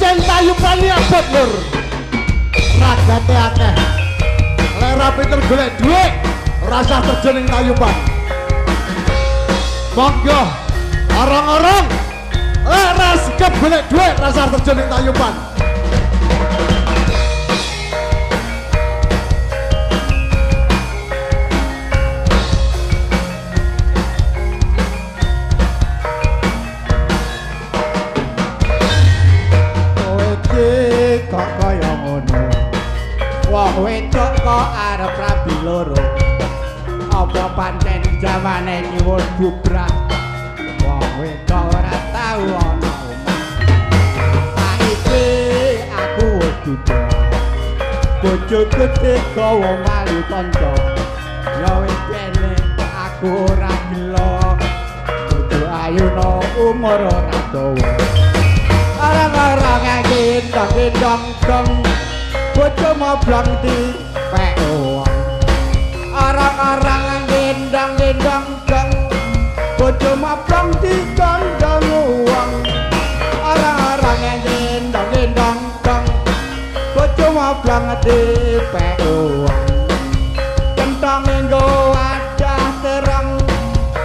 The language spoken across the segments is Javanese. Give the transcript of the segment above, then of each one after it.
terjun tayuban abot lur ragate akeh lek ra pinter golek dhuwit rasa terjun ing tayuban monggo orang-orang lek ra sikap golek dhuwit rasa terjun ing tayuban kok kaya ngono wong wedok kok arep rabi loro apa pancen jawane iki wis bubrah wong wedok ora tau ana omah saiki aku wis duda bojo gedhe gawa malu kanca ya wis kene aku ora gelo bojo ayu no umur ora dawa orang-orang gendong-gendong bojo moblong di pek uang orang-orang gendong-gendong bojo moblong di kandang uang orang-orang gendong-gendong bojo moblong di pek uang kentang nggo wajah terang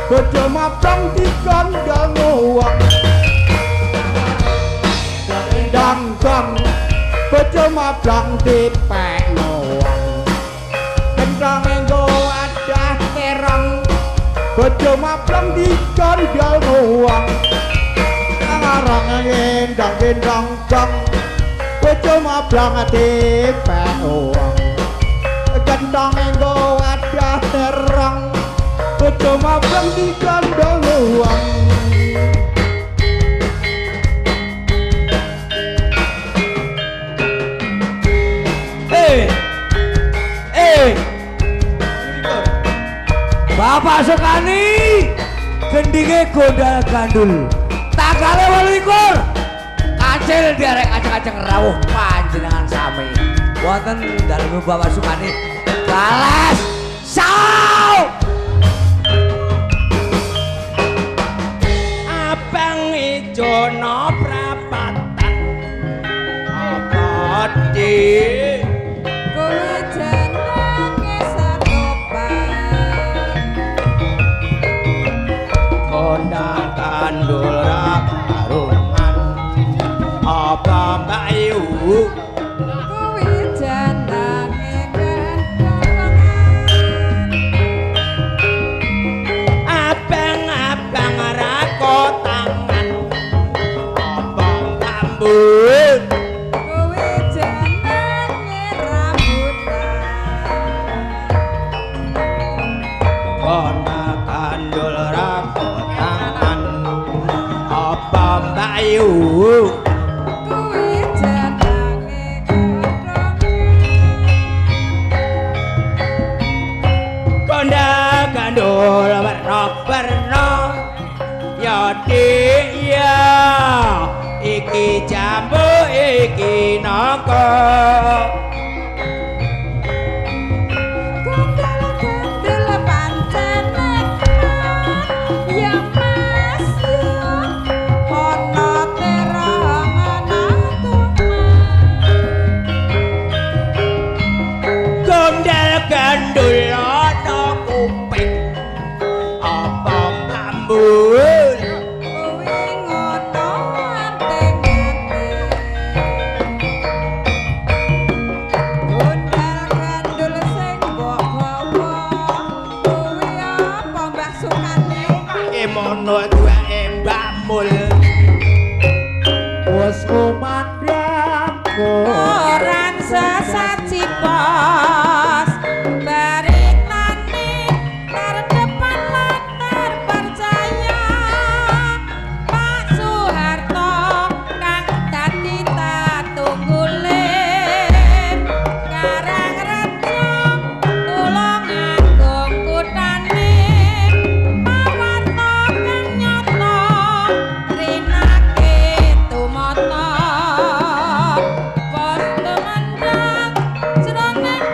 bojo moblong di kandang uang dong bojo moblong dipek ngowang kentang nggo adah terong bojo moblong dikandhal ngowang ngarang gendong-gendong bojo moblong dipek ngowang kentang nggo adah terong bojo moblong dikandhal ngowang Bapak Sukani gendinge gondal gandul tanggalé 28 kacil derek ajeng-ajeng rawuh panjenengan sami wonten dalem Bapak Sukani balas saw abang ijo no prapatan apa di kandul rakarungan apa bayu kuwi jandange abang-abang rakotangan apa rambut kuwi jandange rambutan kona kandul rakotangan apa bayu kuwi jandange konda gandul werna-werna ya dik ya iki jambu iki naka gandul pancen ya mas ana terang ana gondel gandul ana kuping apa rambut kuwi ngono ante-ante gondal gandul sing mbok gawa kuwi apa Mbah Sukani emono duwe Mbak Mul wis kumandangku orang sesaji pos baritane terdepan latar percaya Pak Soeharto kang dadi tatunggule Karang Rejo tulung agung kutane pawarta kang nyata rinake tumata pos temendak jroning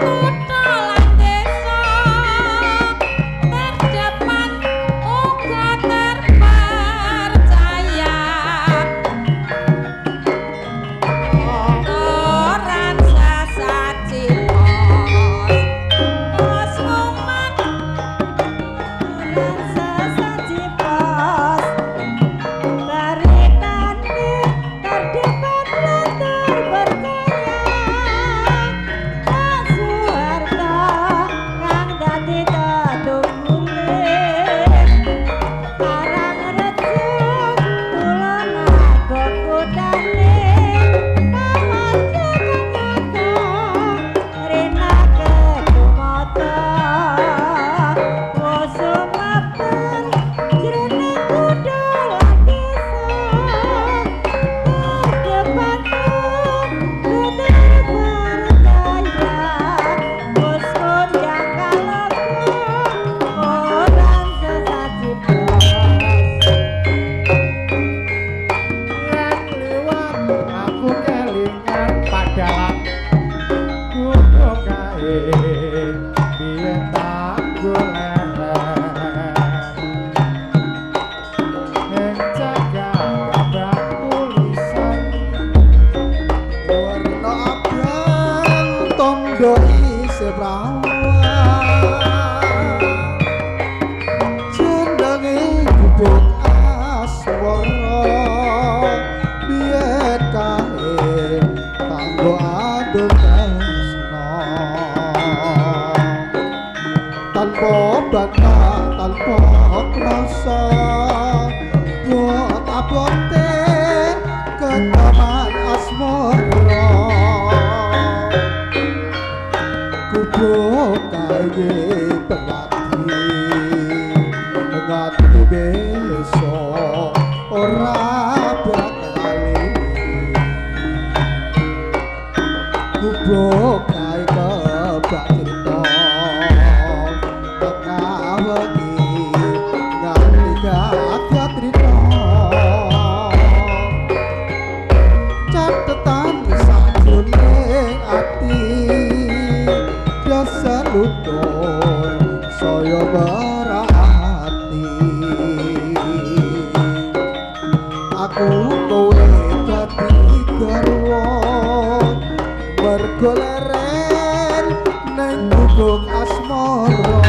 kowe dadi garwa mergo leren nang guguk asmara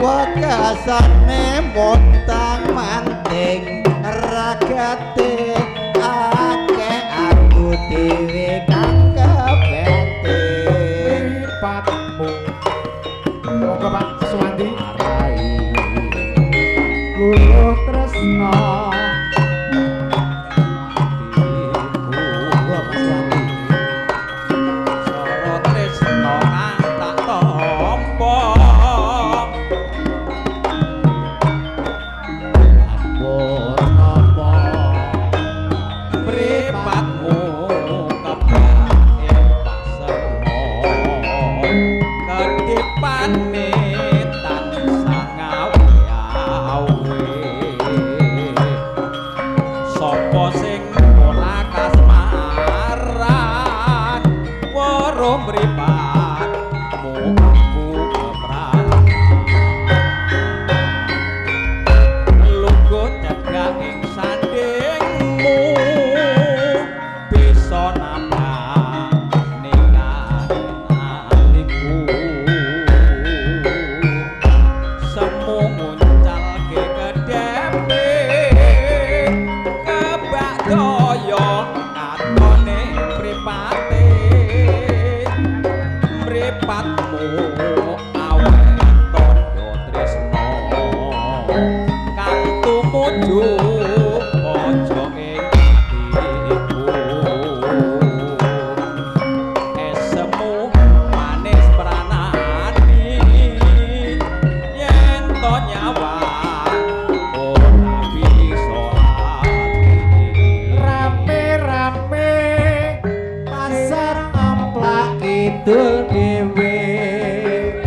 Wakasane montang manting ragate ake aku dhewe kang kepenting patmu monggo Pak Suwandi marai kula tresna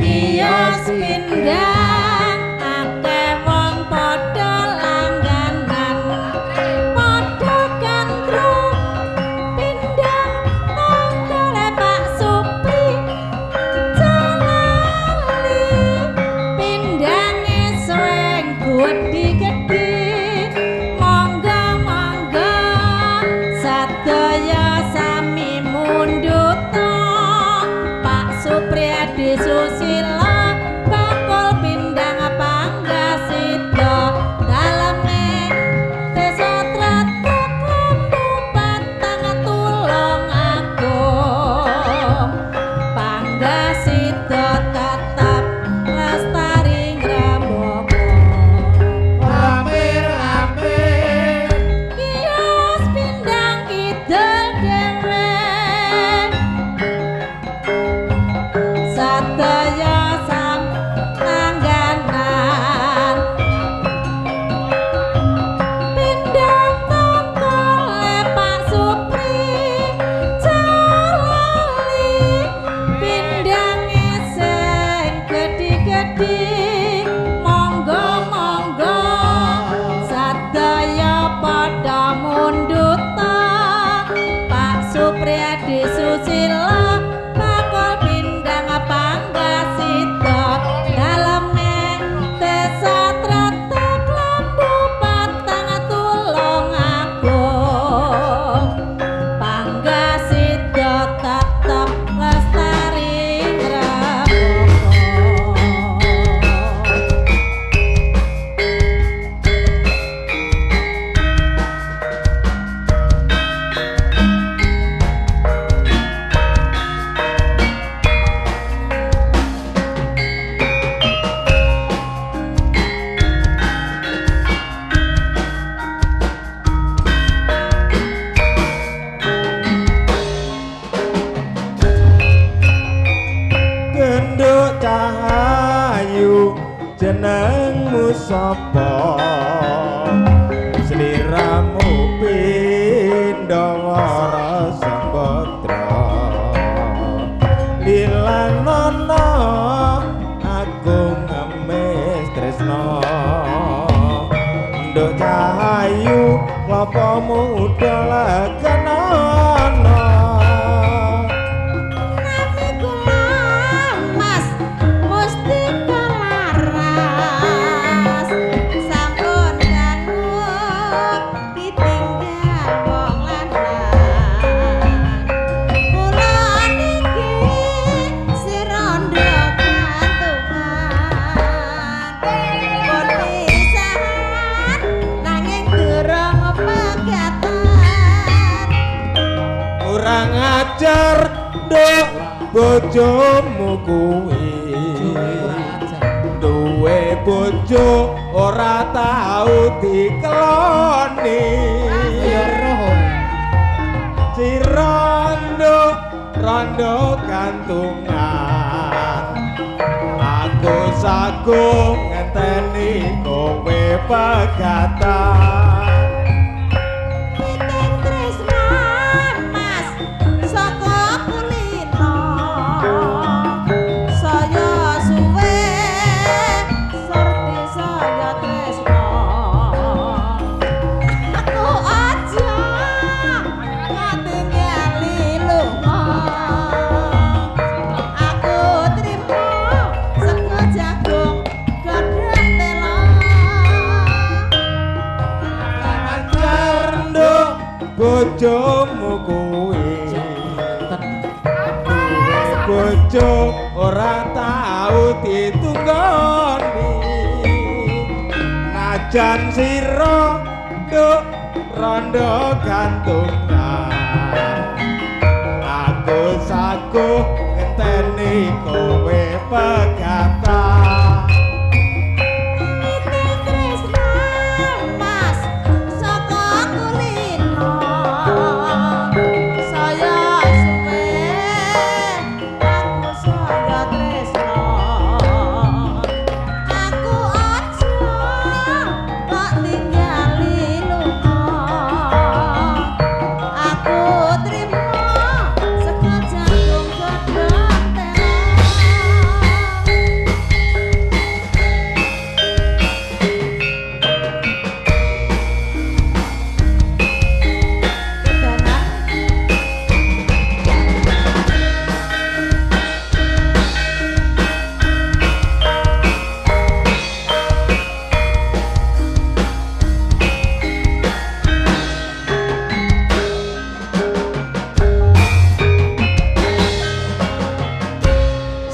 Kios pindang akeh wong padha langganan rahayu Lapa muda legenono Nami kula mas Musti kelaras Sampun danu ditinggal wong lanang Kula niki sirondo gantungan Pun pisahan nanging durung pegatan kurang ajar nduk bojomu kuwi duwe bojo ora tau dikeloni Cirondo rondo gantungan aku sagung ngenteni kowe pegatan Piting tresna mas saka kulino saya suwe serti saya tresno aku aja ngatingali lunga aku trimo sego jagung godhong telo ajar nduk bojomu kuwi bojo ora tau ditunggoni najan sira nduk rondo gantungan aku saguh ngenteni kowe pegatan Piting tresna mas saka kulino saya suwe aku saya tresno aku aja kok tinggali lunga aku trimo sego jagung godhong telo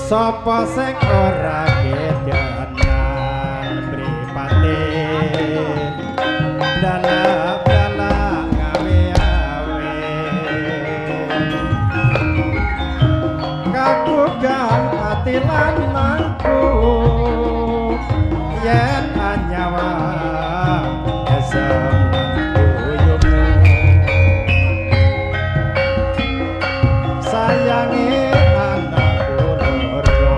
sapa sing ora kedanan mripate blala-blala gawe-awe kabugan ati lan mangku yen anyawa esem uyumu sayange anakku loro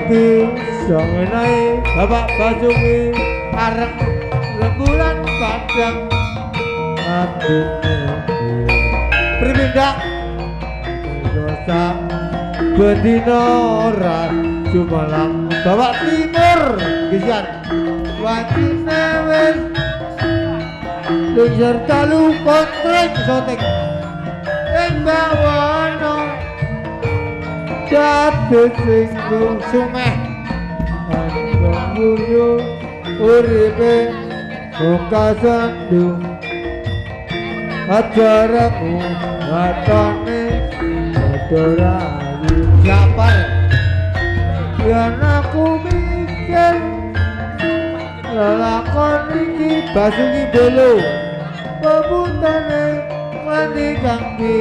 dadi sangenae Bapak Basuki arep rembulan padang atine Pripindak dosa bedina ora jumalang Bapak Timur Gisian wajine wis lunjur dalu kontring Soting ing bawana dadi singgung Sumeh Guyu uripe muka sendu ajaramu watone adorayu Japar yen aku mikir lelakon iki Basuki Bolo peputane mandi kangge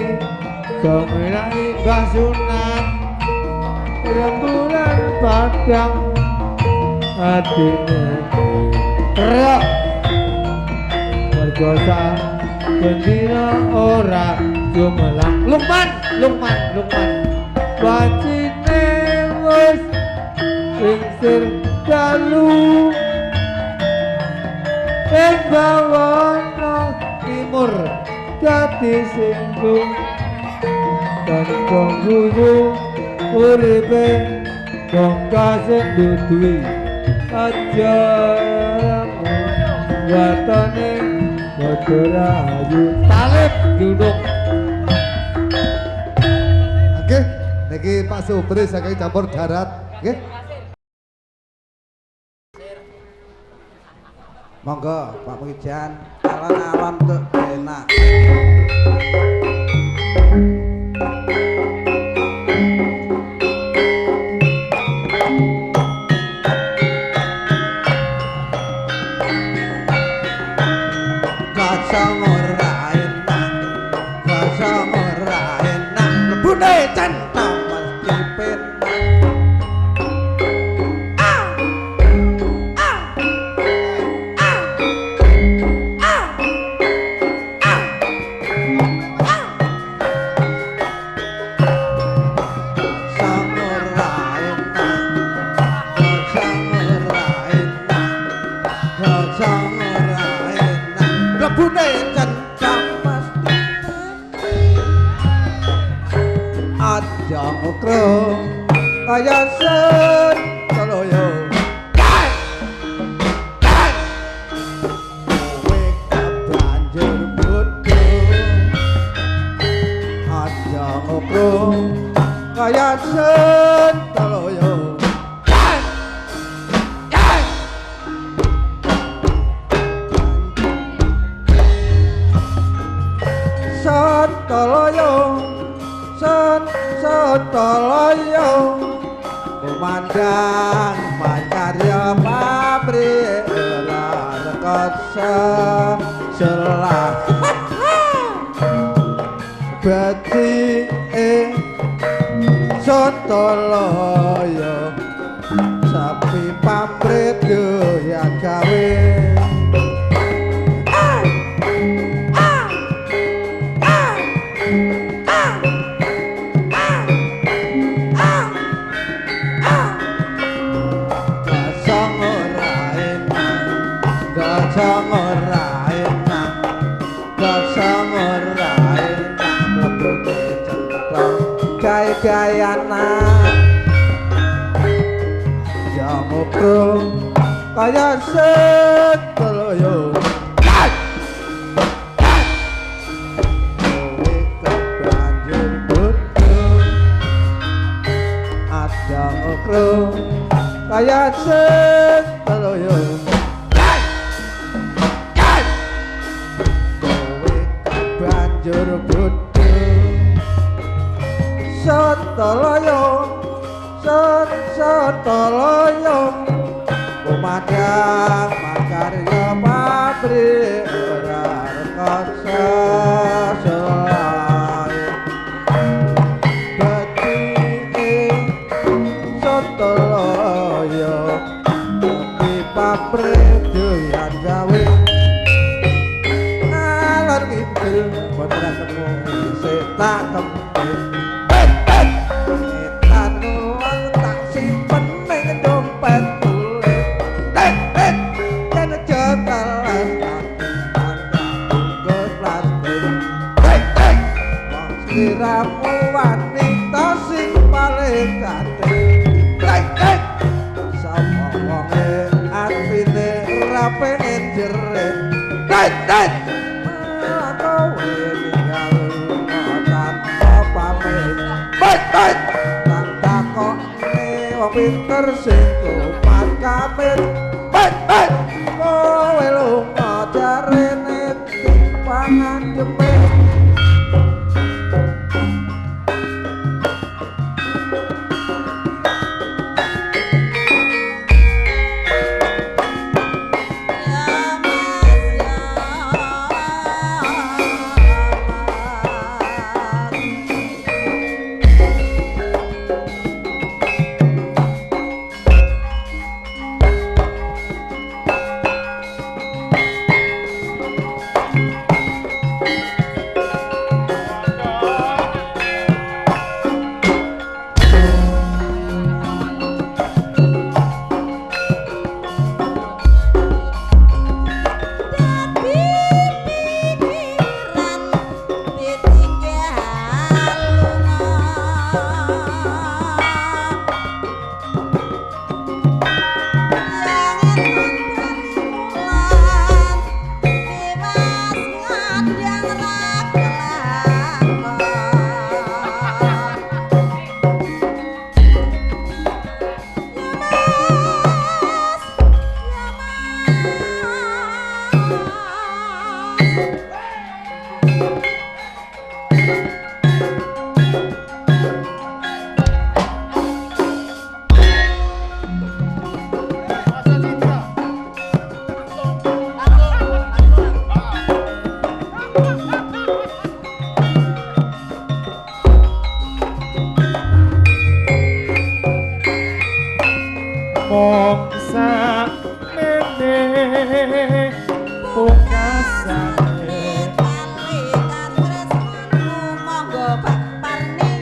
somirai basunan rembulan padang atine Rek mergosa bendina ora jumelang Lukman wajine wis singsir dalu ing bawana Timur dadi singgung tanpa guyu uripe wong kasing duduhi ajaramu watone padha rayu Talib duduk Oke niki Pak Supri saking campur darat oke Monggo Pak Wijan alon-alon tuh enak kosong ora enak lebune centang mesti penak lebune centang mesti aja ngokro kaya sen kaloyo kowe kebanjur bodho aja ngokro kaya sen kaloyo Sotoloyo Kumandang Macarya pabrik Rekot selah Beti Sotoloyo Sapi pabrik doyan gawe gayana jamu pro kaya setoloyo kowe kebanjur bodho ada okro kaya setoloyo kowe kebanjur bodho Sotoloyo Kumandang Macarya pabrik Rekot selah Beti Sotoloyo Sapi pabrik doyan gawe ngalor ngidul boten temu isih tak kempit tak simpen ning sliramu wanita sing paling cantik. Rek sapa wonge atine ora pengen jerit. Rek kowe ninggal tanpa pamit. Baik tak takokne wong pinter sing tuman kamit. Baik kowe lunga jarene timpangan jemit. Mongsa mene pungkasane Palikan tresmanmu monggo Pak Parni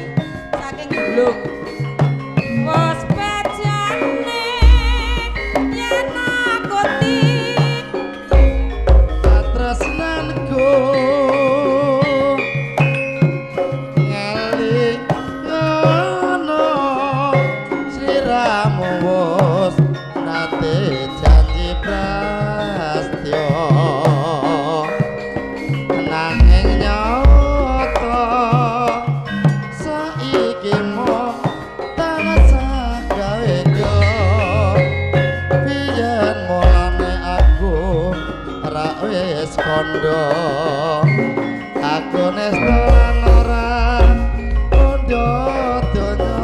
saking Bluk. Wes bejane yen nakuti tresnanku ngeling ngono sliramu wis nate janji prastya nanging nyata saiki mung tansah gawe biyen mulane aku ora wis kandha aku nestan ora kandha donya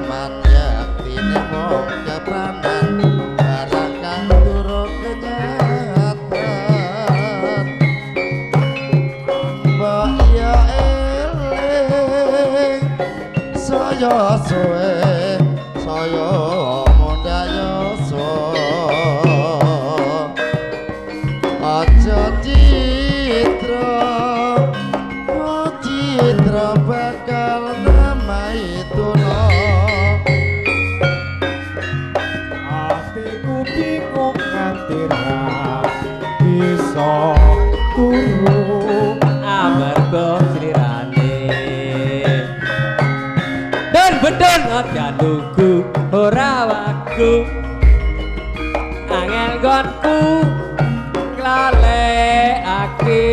man yaktine mung kepranan barang kang durung kenyataan mbok ya eling saya suwe saya mondayasa aja citra bakal namai tuna atiku bingung nganti ra bisa turu amarga slirane ben bedon aja nunggu ora waku angel gonku nglalekake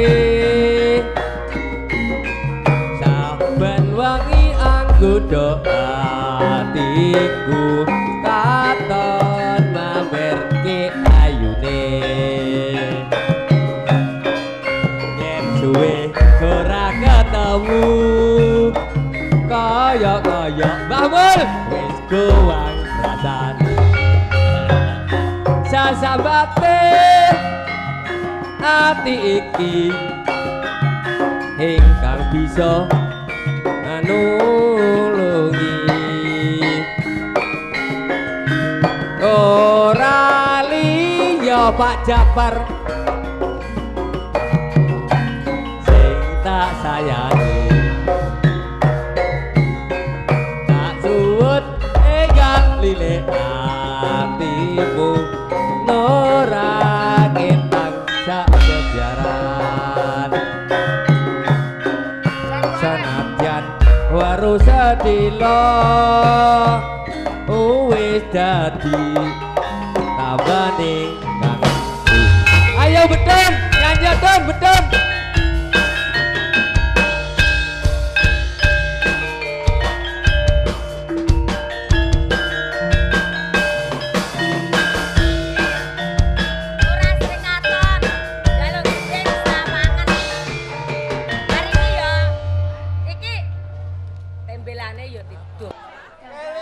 saben wengi anggodo atiku katon mamerke ayune yen suwe ora ketemu kaya bangun wis goang rasane sasabate ati iki ingkang bisa nulungi ora liya Pak Japar sing tak sayangi tak suwut enggal lile atimu nora ketang sak lila wis dadi tambane kangenku. Ayo bedon, nyanyi don bedon.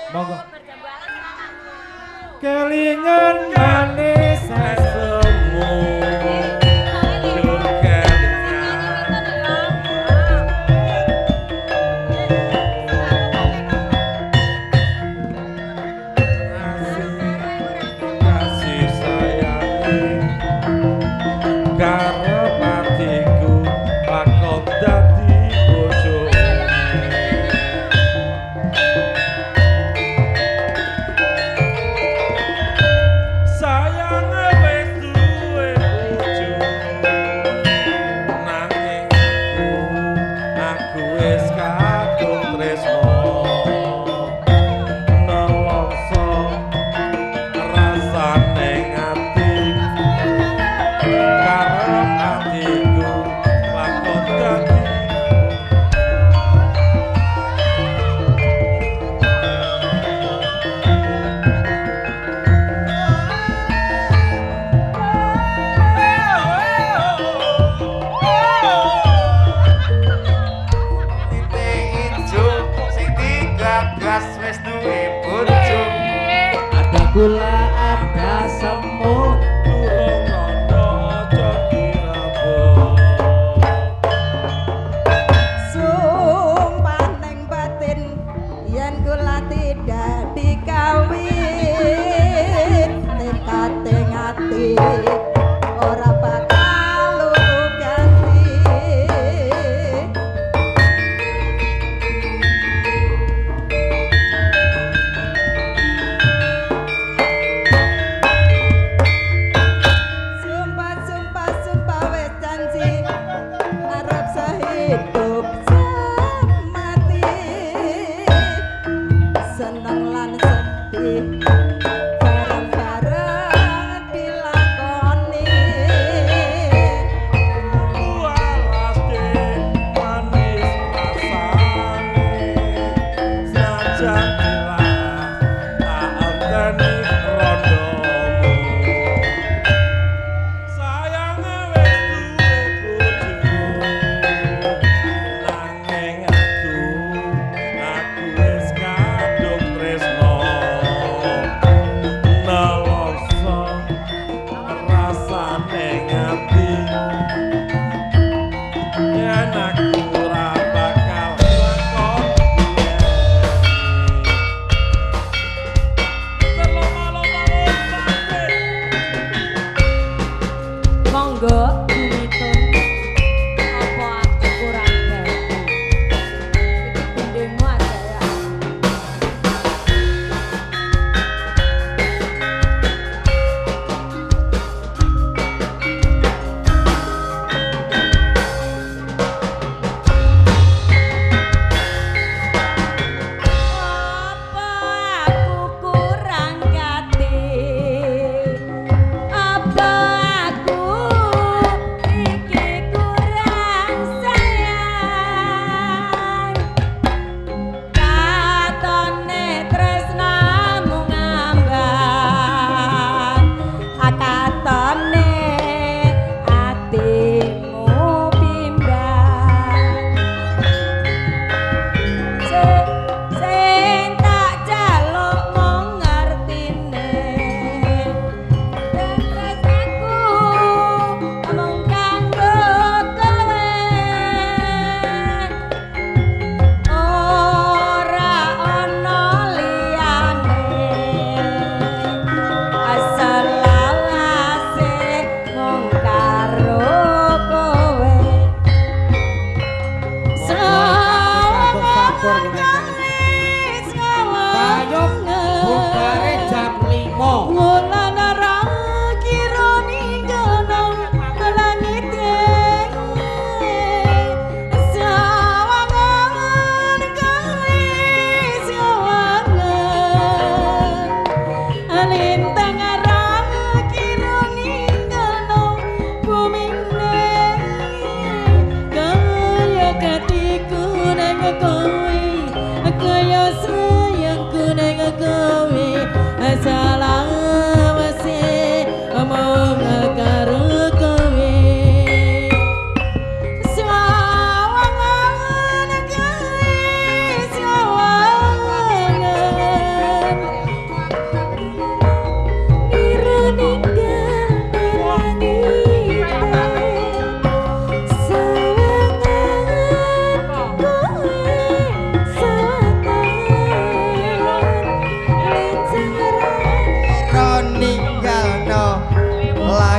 Monggo. Kelingan manis sesemu. Kasih sayang karep atiku lakon dadi bojo. Sayang wis duwe bojo nanging aku wis kadung tresno nelongso rasane ati karep atiku lakon dadi Ada gula, ada semut. durung rondo aja dirabuk. Sumpah neng batin yen kula tidak dikawin nekate ngati ora bakal lulu ganti. Sumpah sumpah sumpah wis janji arep sehidup semati seneng lan sedih bareng-bareng dilakoni. Walaste manis rasane sajan bilang tak anteni rondomu. Sayang wis duwe bojo nanging aku wis kadung tresno nelongso rasane ngati yen aku ora bakal lakon Monggo dumitun apa aku kurang dadi iki gendengmu aja ya. Apa aku kurang gati? Apa aku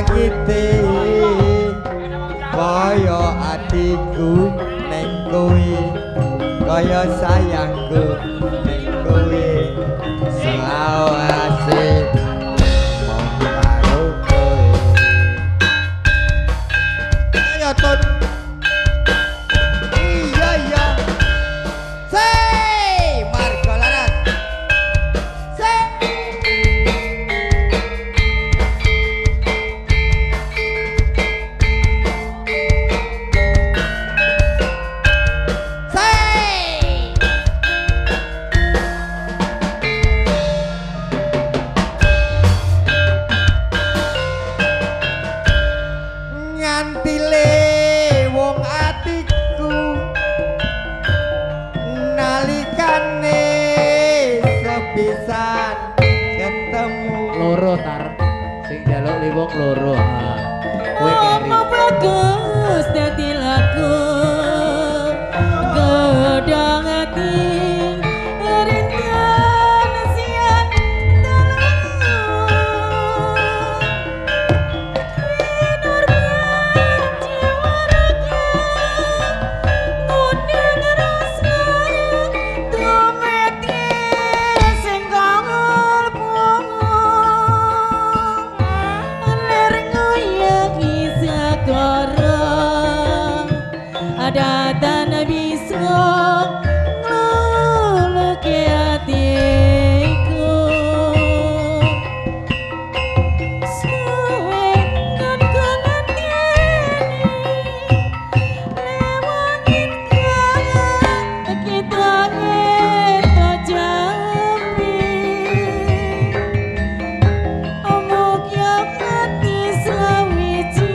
langite kaya adikku ning kowe kaya sayangku ning kowe selawase mong karo kowe ayo ton iya ya sei marco larat sei ngantile wong atiku nalikane sepisan ketemu Loro tar. Sing njaluk liwung loro. Ha. Kowe keri. Apa bagus dadi lagu gedang ati rintian siang ada tanah bisa ngeluluki hatiku suwe kan kenantiani lewangin kaya kita itu jambi omok yang hati sawiji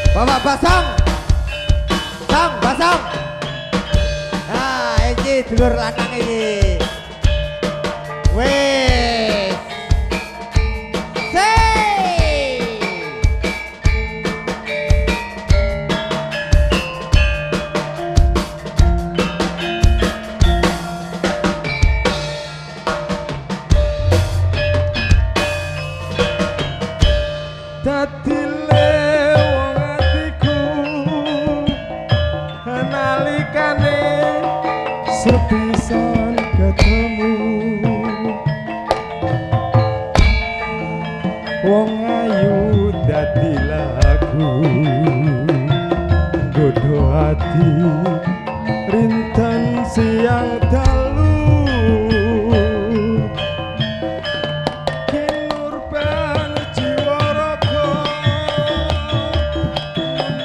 Bapak Basong Song Basong nah ini dulur lanang ini wes sei dadi sepisan ketemu wong ayu dadi lagu godho ati rinten siang dalu kinurban jiwa raga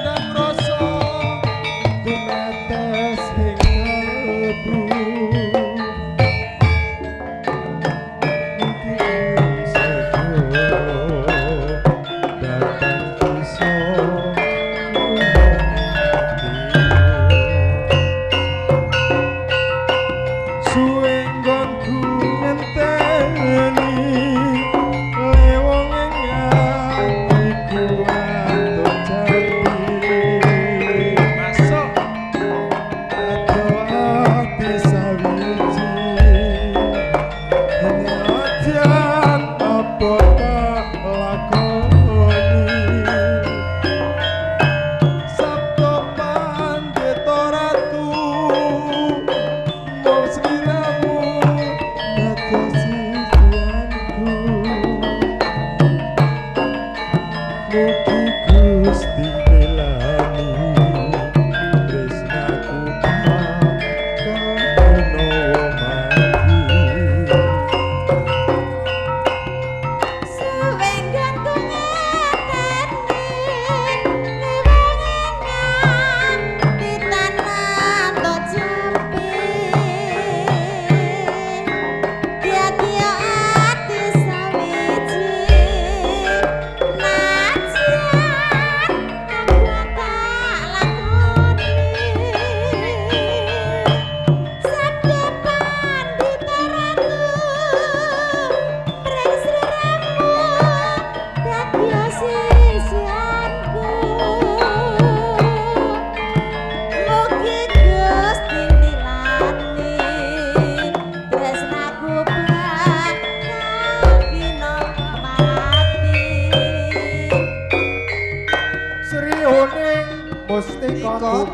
ndang rasa tumetes Sri Ramu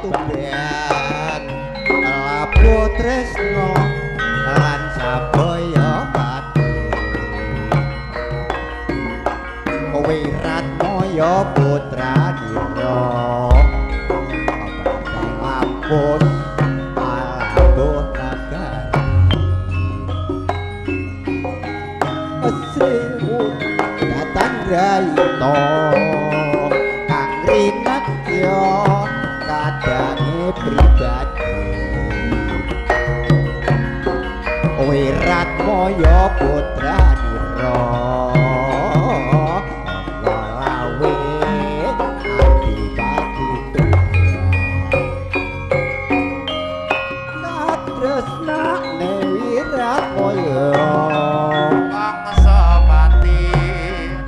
tumben lapo tresno lan sabaya pati wirat moyo putra dira abang lampun alabuh nagari asrimu datang raito kang rinakya kadange pribadi wirat moyo putra dira walawe adipati katresnane wirat moyo mangsa pati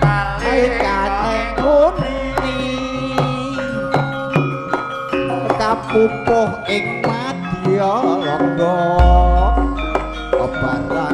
nalikane kuni kapupuh ing madya langga barang